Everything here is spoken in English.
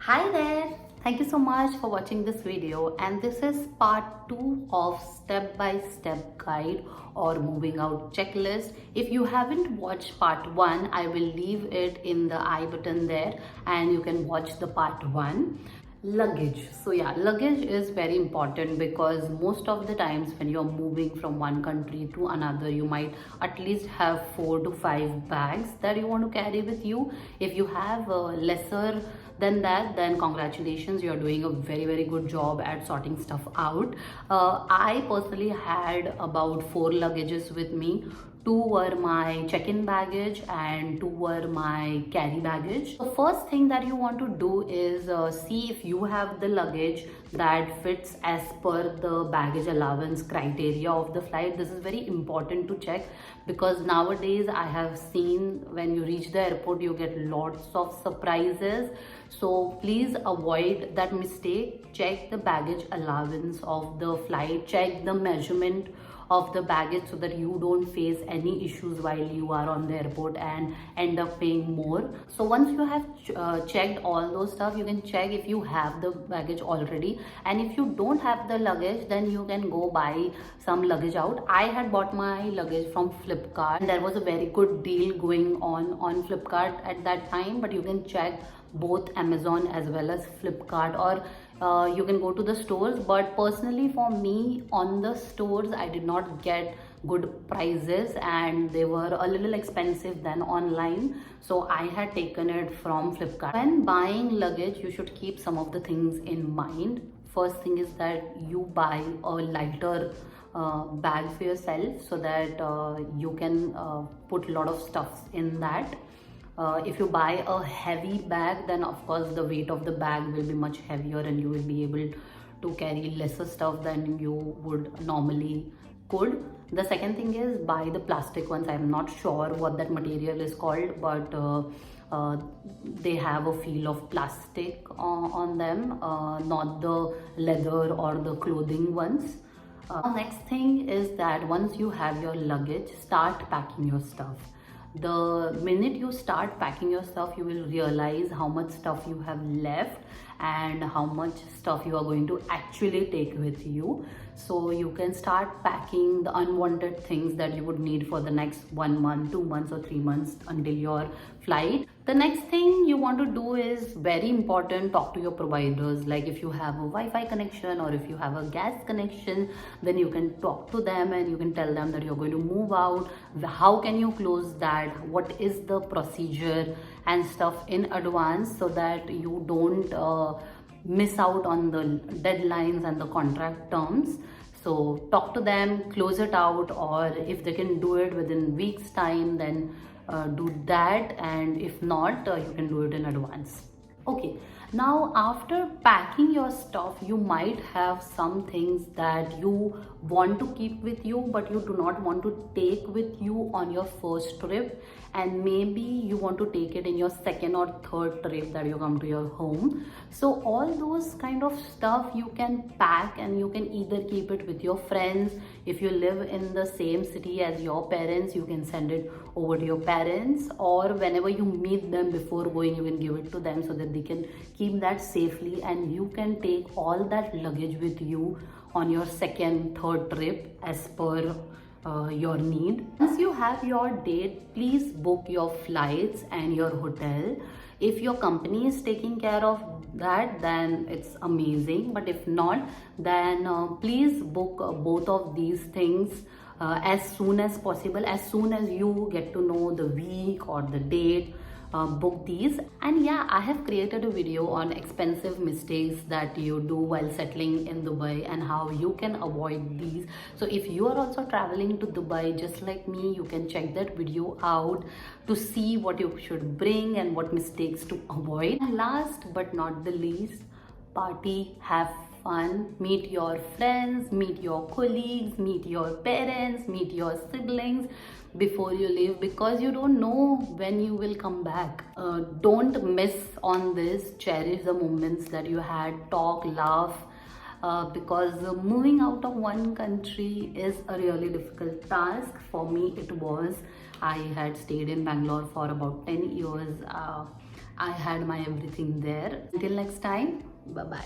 Hi there! Thank you so much for watching this video, and this is part 2 of step-by-step guide or moving out checklist. If you haven't watched part 1, I will leave it in the I button there and you can watch the part 1. Luggage. So yeah, luggage is very important because most of the times when you're moving from one country to another, you might at least have 4 to 5 bags that you want to carry with you. If you have lesser than that, then congratulations, you're doing a very good job at sorting stuff out. I personally had about 4 luggages with me. 2 were my check-in baggage and 2 were my carry baggage. The first thing that you want to do is see if you have the luggage that fits as per the baggage allowance criteria of the flight. This is very important to check because nowadays I have seen when you reach the airport you get lots of surprises. So please avoid that mistake. Check the baggage allowance of the flight, check the measurement of the baggage so that you don't face any issues while you are on the airport and end up paying more. So once you have checked all those stuff, you can check if you have the baggage already, and if you don't have the luggage, then you can go buy some luggage out. I had bought my luggage from Flipkart and there was a very good deal going on Flipkart at that time, but you can check both Amazon as well as Flipkart, or you can go to the stores. But personally for me, on the stores I did not get good prices and they were a little expensive than online, so I had taken it from Flipkart. When buying luggage, you should keep some of the things in mind. First thing is that you buy a lighter bag for yourself so that you can put a lot of stuff in that. If you buy a heavy bag, then of course the weight of the bag will be much heavier and you will be able to carry lesser stuff than you would normally could. The second thing is buy the plastic ones. I'm not sure what that material is called, but they have a feel of plastic on them, not the leather or the clothing ones. Next thing is that once you have your luggage, start packing your stuff. The minute you start packing your stuff, you will realize how much stuff you have left and how much stuff you are going to actually take with you. So you can start packing the unwanted things that you would need for the next 1 month, 2 months or 3 months until your flight. The next thing you want to do is very important, talk to your providers. Like if you have a Wi-Fi connection or if you have a gas connection, then you can talk to them and you can tell them that you're going to move out. How can you close that? What is the procedure and stuff in advance so that you don't miss out on the deadlines and the contract terms. So talk to them, close it out, or if they can do it within weeks time, then do that, and if not, you can do it in advance. Okay, now after packing your stuff, you might have some things that you want to keep with you but you do not want to take with you on your first trip, and maybe you want to take it in your second or third trip that you come to your home. So all those kind of stuff you can pack and you can either keep it with your friends. If you live in the same city as your parents, you can send it over to your parents, or whenever you meet them before going, you can give it to them so that they can keep that safely, and you can take all that luggage with you on your second, third trip as per your need. Once you have your date, please book your flights and your hotel. If your company is taking care of that, then it's amazing, but if not, then please book both of these things as soon as possible. As soon as you get to know the week or the date, book these. And yeah, I have created a video on expensive mistakes that you do while settling in Dubai and how you can avoid these. So if you are also traveling to Dubai just like me, you can check that video out to see what you should bring and what mistakes to avoid. And last but not the least, party, have fun, meet your friends, meet your colleagues, meet your parents, meet your siblings before you leave, because you don't know when you will come back. Don't miss on this. Cherish the moments that you had, talk, laugh, because moving out of one country is a really difficult task. For me it was. I had stayed in Bangalore for about 10 years I had my everything there. Until next time, bye bye.